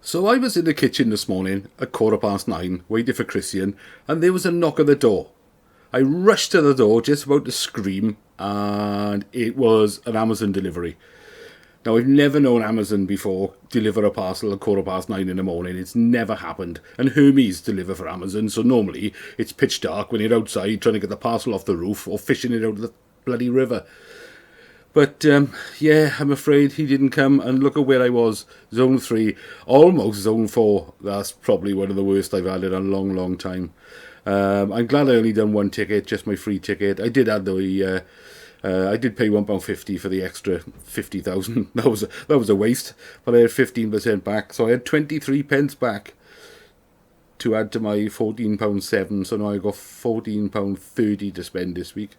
So I was in the kitchen this morning at 9:15, waiting for Christian, and there was a knock at the door. I rushed to the door, just about to scream, and it was an Amazon delivery. Now, I've never known Amazon before deliver a parcel at 9:15 in the morning. It's never happened. And Hermes deliver for Amazon, so normally it's pitch dark when you're outside trying to get the parcel off the roof or fishing it out of the bloody river. But, yeah, I'm afraid he didn't come, and look at where I was. Zone 3, almost Zone 4. That's probably one of the worst I've had in a long, long time. I'm glad I only done one ticket, just my free ticket. I did add the... I did pay £1.50 for the extra 50,000. That was a waste, but I had 15% back, so I had 23 pence back to add to my £14.7. So now I got £14.30 to spend this week.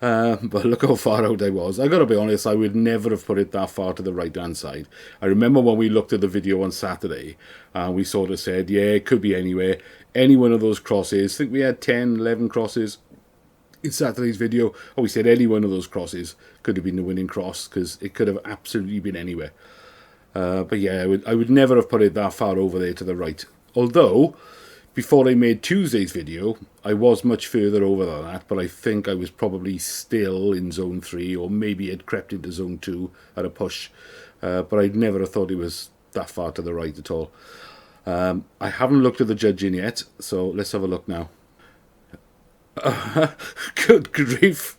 But look how far out I was. I gotta be honest, I would never have put it that far to the right hand side. I remember when we looked at the video on Saturday, we sort of said, yeah, it could be anywhere. Any one of those crosses. I think we had 10, 11 crosses in Saturday's video. We said any one of those crosses could have been the winning cross, because it could have absolutely been anywhere. But yeah, I would never have put it that far over there to the right. Although, before I made Tuesday's video, I was much further over than that, but I think I was probably still in Zone 3, or maybe it crept into Zone 2 at a push. But I'd never have thought it was that far to the right at all. I haven't looked at the judging yet, so let's have a look now. Good grief.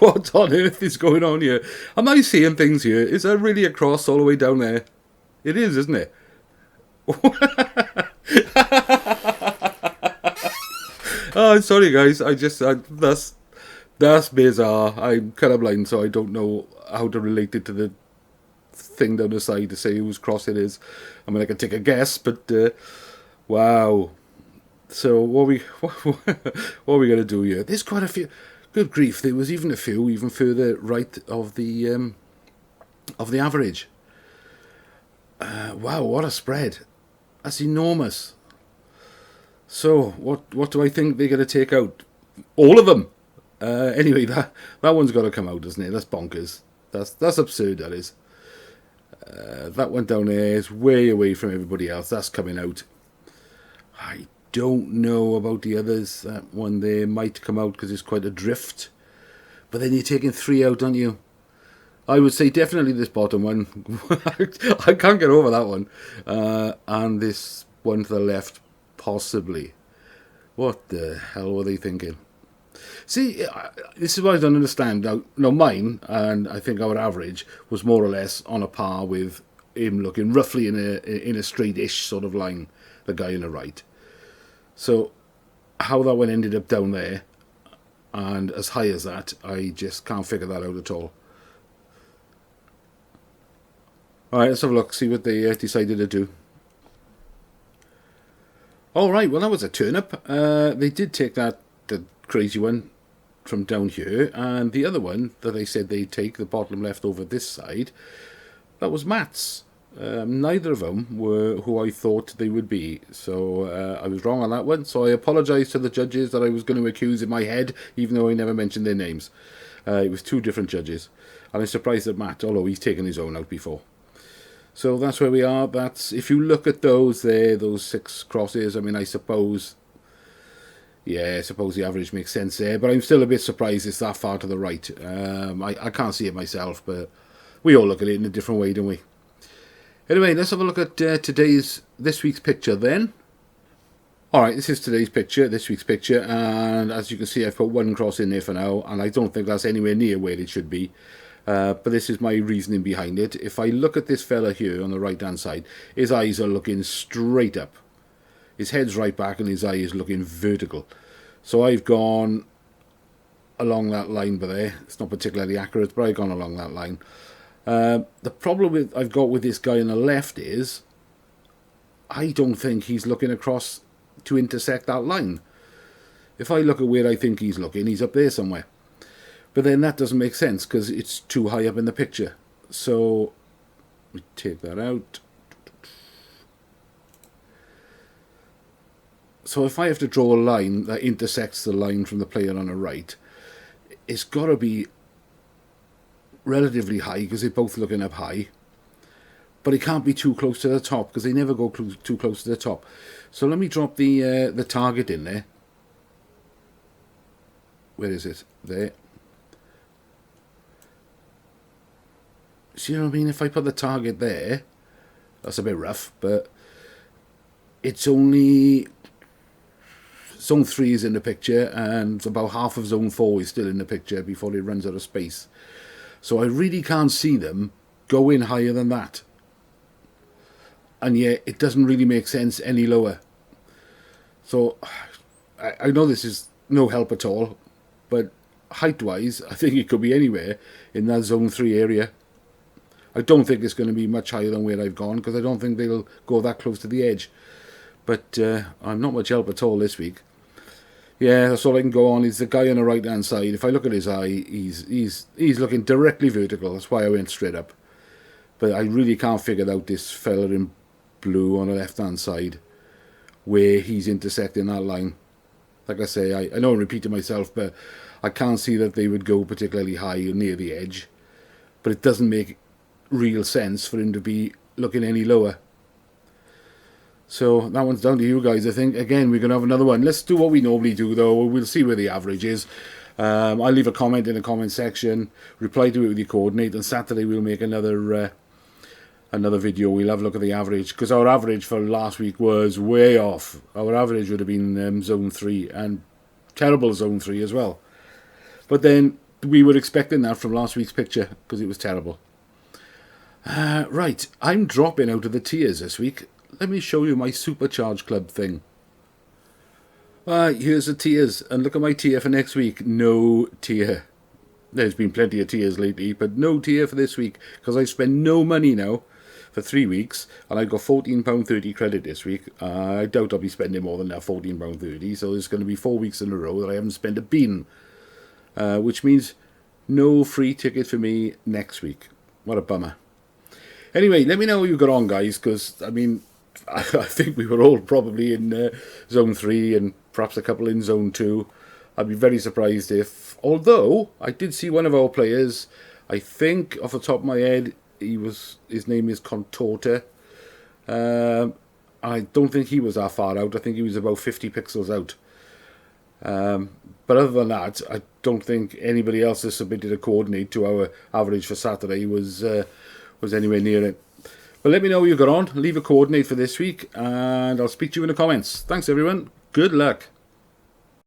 What on earth is going on here? Am I seeing things here? Is that really a cross all the way down there? It is, isn't it? Oh, sorry guys, that's bizarre. I'm colourblind, so I don't know how to relate it to the thing down the side to say whose cross it is. I mean, I can take a guess, but wow. So what are we gonna do here? There's quite a few. Good grief, there was even a few even further right of the average. Wow, what a spread. That's enormous. So, what do I think they're going to take out? All of them. Anyway, that one's got to come out, doesn't it? That's bonkers. That's absurd, that is. That one down there is way away from everybody else. That's coming out. I don't know about the others. That one there might come out because it's quite a drift. But then you're taking 3 out, aren't you? I would say definitely this bottom one. I can't get over that one. And this one to the left, possibly. What the hell were they thinking? See, this is what I don't understand. Now mine, and I think our average, was more or less on a par with him looking roughly in a straight-ish sort of line, the guy on the right. So, how that one ended up down there, and as high as that, I just can't figure that out at all. Alright, let's have a look, see what they decided to do. Alright, well that was a turn-up. They did take the crazy one from down here, and the other one that they said they'd take, the bottom left over this side, that was Matt's. Neither of them were who I thought they would be, so I was wrong on that one. So I apologise to the judges that I was going to accuse in my head, even though I never mentioned their names. It was 2 different judges, and I'm surprised at Matt, although he's taken his own out before. So that's where we are. That's, if you look at those there, those 6 crosses, I mean, I suppose the average makes sense there, but I'm still a bit surprised it's that far to the right. I can't see it myself, but we all look at it in a different way, don't we? Anyway, let's have a look at this week's picture then. Alright, this is this week's picture, and as you can see, I've put 1 cross in there for now, and I don't think that's anywhere near where it should be. But this is my reasoning behind it. If I look at this fella here on the right hand side, his eyes are looking straight up. His head's right back and his eye is looking vertical. So I've gone along that line by there. It's not particularly accurate, but I've gone along that line. The problem I've got with this guy on the left is I don't think he's looking across to intersect that line. If I look at where I think he's looking, he's up there somewhere. But then that doesn't make sense because it's too high up in the picture. So we take that out. So if I have to draw a line that intersects the line from the player on the right, it's got to be relatively high because they're both looking up high. but it can't be too close to the top because they never go too close to the top. So let me drop the target in there. Where is it? There. See what I mean? If I put the target there, that's a bit rough, but it's only zone 3 is in the picture, and about half of zone 4 is still in the picture before it runs out of space. So I really can't see them going higher than that. And yet it doesn't really make sense any lower. So I know this is no help at all, but height-wise, I think it could be anywhere in that zone 3 area. I don't think it's going to be much higher than where I've gone, because I don't think they'll go that close to the edge. But I'm not much help at all this week. Yeah, that's all I can go on. Is the guy on the right-hand side. If I look at his eye, he's looking directly vertical. That's why I went straight up. But I really can't figure out this fella in blue on the left-hand side, where he's intersecting that line. Like I say, I know I'm repeating myself, but I can't see that they would go particularly high or near the edge. But it doesn't make real sense for him to be looking any lower. So that one's down to you guys, I think. Again, we're going to have another one. Let's do what we normally do, though. We'll see where the average is. I'll leave a comment in the comment section. Reply to it with your coordinate. And Saturday we'll make another video. We'll have a look at the average, because our average for last week was way off. Our average would have been zone 3, and terrible zone 3 as well. But then we were expecting that from last week's picture, because it was terrible. Right, I'm dropping out of the tiers this week. Let me show you my Supercharge Club thing. Here's the tiers, and look at my tier for next week. No tier. There's been plenty of tiers lately, but no tier for this week, because I spent no money now for 3 weeks, and I've got £14.30 credit this week. I doubt I'll be spending more than that £14.30, so there's going to be 4 weeks in a row that I haven't spent a bean, which means no free ticket for me next week. What a bummer. Anyway, let me know how you got on, guys, because, I mean, I think we were all probably in zone 3 and perhaps a couple in zone 2. I'd be very surprised if, although I did see one of our players, I think off the top of my head, his name is Contorta. I don't think he was that far out. I think he was about 50 pixels out. But other than that, I don't think anybody else has submitted a coordinate to our average for Saturday was anywhere near it. But let me know how you got on. Leave a coordinate for this week, and I'll speak to you in the comments. Thanks, everyone. Good luck.